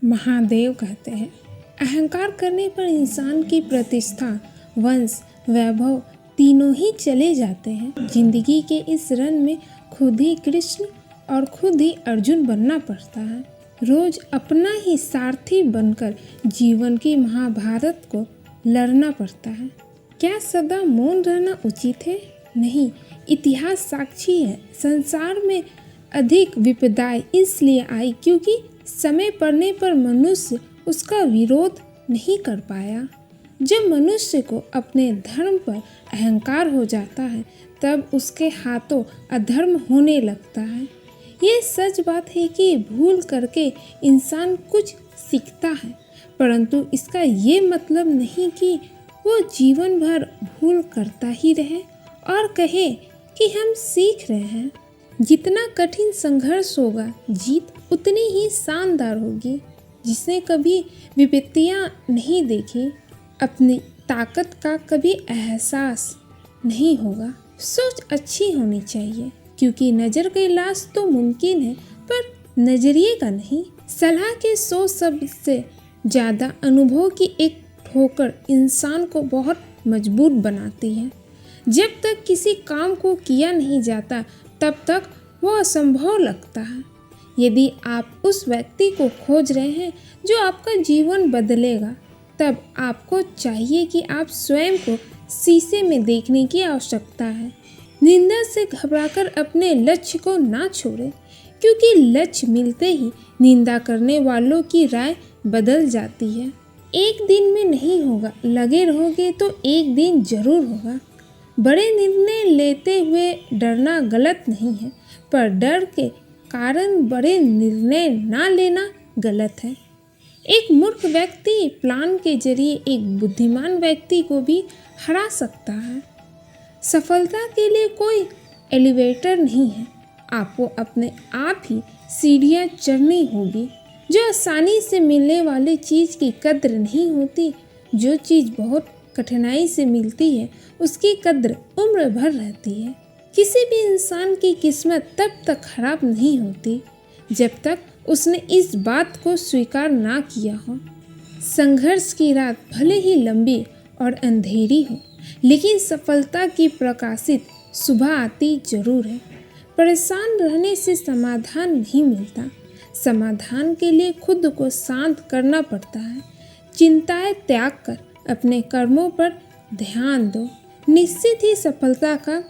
महादेव कहते हैं, अहंकार करने पर इंसान की प्रतिष्ठा, वंश, वैभव तीनों ही चले जाते हैं। जिंदगी के इस रन में खुद ही कृष्ण और खुद ही अर्जुन बनना पड़ता है। रोज अपना ही सारथी बनकर जीवन की महाभारत को लड़ना पड़ता है। क्या सदा मौन रहना उचित है? नहीं, इतिहास साक्षी है। संसार में अधिक विपदाएं इसलिए आई क्योंकि समय पड़ने पर मनुष्य उसका विरोध नहीं कर पाया। जब मनुष्य को अपने धर्म पर अहंकार हो जाता है तब उसके हाथों अधर्म होने लगता है। ये सच बात है कि भूल करके इंसान कुछ सीखता है, परंतु इसका ये मतलब नहीं कि वो जीवन भर भूल करता ही रहे और कहे कि हम सीख रहे हैं। जितना कठिन संघर्ष होगा, जीत उतनी ही शानदार होगी। जिसने कभी विपत्तियां नहीं देखी, अपनी ताकत का कभी एहसास नहीं होगा। सोच अच्छी होनी चाहिए, क्योंकि नज़र का इलाज तो मुमकिन है पर नजरिए का नहीं। सलाह के 100 शब्द से ज़्यादा अनुभव की एक ठोकर इंसान को बहुत मजबूत बनाती है। जब तक किसी काम को किया नहीं जाता तब तक वो असंभव लगता है। यदि आप उस व्यक्ति को खोज रहे हैं जो आपका जीवन बदलेगा, तब आपको चाहिए कि आप स्वयं को शीशे में देखने की आवश्यकता है। निंदा से घबराकर अपने लक्ष्य को ना छोड़ें, क्योंकि लक्ष्य मिलते ही निंदा करने वालों की राय बदल जाती है। एक दिन में नहीं होगा, लगे रहोगे तो एक दिन जरूर होगा। बड़े निर्णय लेते हुए डरना गलत नहीं है, पर डर के कारण बड़े निर्णय ना लेना गलत है। एक मूर्ख व्यक्ति प्लान के जरिए एक बुद्धिमान व्यक्ति को भी हरा सकता है। सफलता के लिए कोई एलिवेटर नहीं है, आपको अपने आप ही सीढ़ियाँ चढ़नी होगी। जो आसानी से मिलने वाली चीज़ की कद्र नहीं होती, जो चीज़ बहुत कठिनाई से मिलती है उसकी कद्र उम्र भर रहती है। किसी भी इंसान की किस्मत तब तक खराब नहीं होती जब तक उसने इस बात को स्वीकार ना किया हो। संघर्ष की रात भले ही लंबी और अंधेरी हो, लेकिन सफलता की प्रकाशित सुबह आती जरूर है। परेशान रहने से समाधान नहीं मिलता, समाधान के लिए खुद को शांत करना पड़ता है। चिंताएं त्याग कर अपने कर्मों पर ध्यान दो, निश्चित ही सफलता का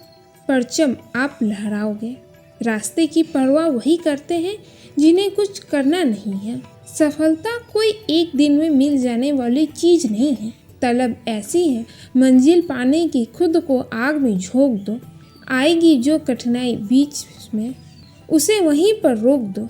परचम आप लहराओगे। रास्ते की परवाह वही करते हैं जिन्हें कुछ करना नहीं है। सफलता कोई एक दिन में मिल जाने वाली चीज़ नहीं है। तलब ऐसी है, मंजिल पाने की खुद को आग में झोंक दो। आएगी जो कठिनाई बीच में, उसे वहीं पर रोक दो।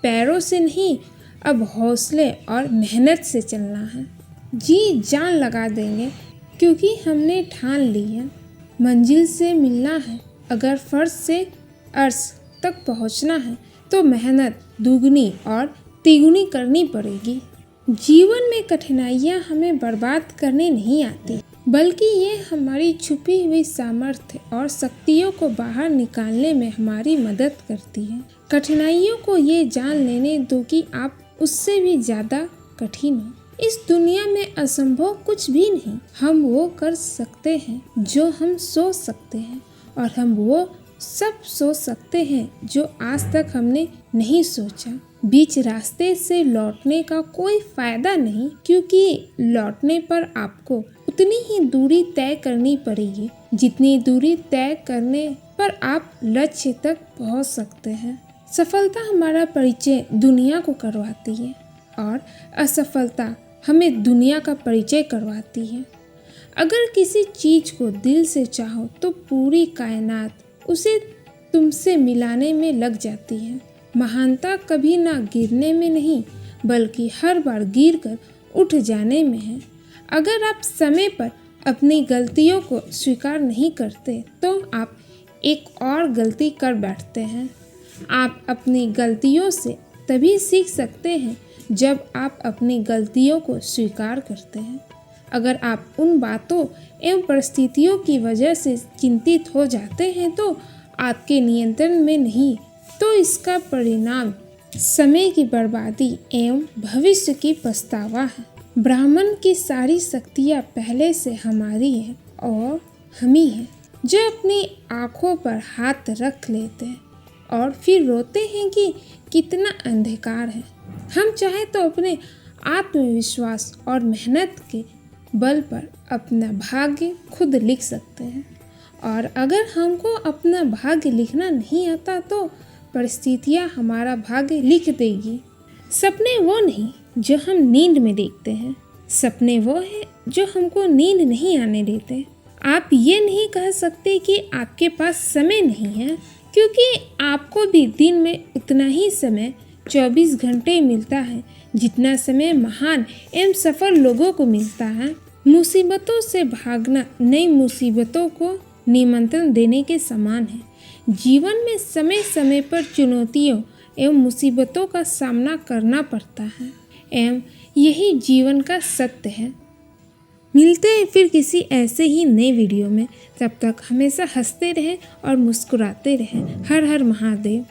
पैरों से नहीं, अब हौसले और मेहनत से चलना है। जी जान लगा देंगे, क्योंकि हमने ठान ली है मंजिल से मिलना है। अगर फर्श से अर्श तक पहुंचना है तो मेहनत दुगनी और तिगुनी करनी पड़ेगी। जीवन में कठिनाइयां हमें बर्बाद करने नहीं आती, बल्कि ये हमारी छुपी हुई सामर्थ्य और शक्तियों को बाहर निकालने में हमारी मदद करती है। कठिनाइयों को ये जान लेने दो कि आप उससे भी ज़्यादा कठिन हो। इस दुनिया में असंभव कुछ भी नहीं। हम वो कर सकते हैं जो हम सोच सकते हैं, और हम वो सब सोच सकते हैं जो आज तक हमने नहीं सोचा। बीच रास्ते से लौटने का कोई फायदा नहीं, क्योंकि लौटने पर आपको उतनी ही दूरी तय करनी पड़ेगी जितनी दूरी तय करने पर आप लक्ष्य तक पहुंच सकते हैं। सफलता हमारा परिचय दुनिया को करवाती है और असफलता हमें दुनिया का परिचय करवाती है। अगर किसी चीज़ को दिल से चाहो तो पूरी कायनात उसे तुमसे मिलाने में लग जाती है। महानता कभी ना गिरने में नहीं, बल्कि हर बार गिरकर उठ जाने में है। अगर आप समय पर अपनी गलतियों को स्वीकार नहीं करते तो आप एक और गलती कर बैठते हैं। आप अपनी गलतियों से तभी सीख सकते हैं जब आप अपनी गलतियों को स्वीकार करते हैं। अगर आप उन बातों एवं परिस्थितियों की वजह से चिंतित हो जाते हैं तो आपके नियंत्रण में नहीं, तो इसका परिणाम समय की बर्बादी एवं भविष्य की पछतावा है। ब्राह्मण की सारी शक्तियाँ पहले से हमारी हैं और हम ही हैं जो अपनी आँखों पर हाथ रख लेते हैं और फिर रोते हैं कि कितना अंधकार है। हम चाहे तो अपने आत्मविश्वास और मेहनत के बल पर अपना भाग्य खुद लिख सकते हैं, और अगर हमको अपना भाग्य लिखना नहीं आता तो परिस्थितियाँ हमारा भाग्य लिख देगी। सपने वो नहीं जो हम नींद में देखते हैं, सपने वो हैं जो हमको नींद नहीं आने देते। आप ये नहीं कह सकते कि आपके पास समय नहीं है, क्योंकि आपको भी दिन में उतना ही समय 24 घंटे मिलता है जितना समय महान एवं सफल लोगों को मिलता है। मुसीबतों से भागना नई मुसीबतों को निमंत्रण देने के समान है। जीवन में समय समय पर चुनौतियों एवं मुसीबतों का सामना करना पड़ता है एवं यही जीवन का सत्य है। मिलते हैं फिर किसी ऐसे ही नए वीडियो में। तब तक हमेशा हंसते रहें और मुस्कुराते रहें। हर हर महादेव।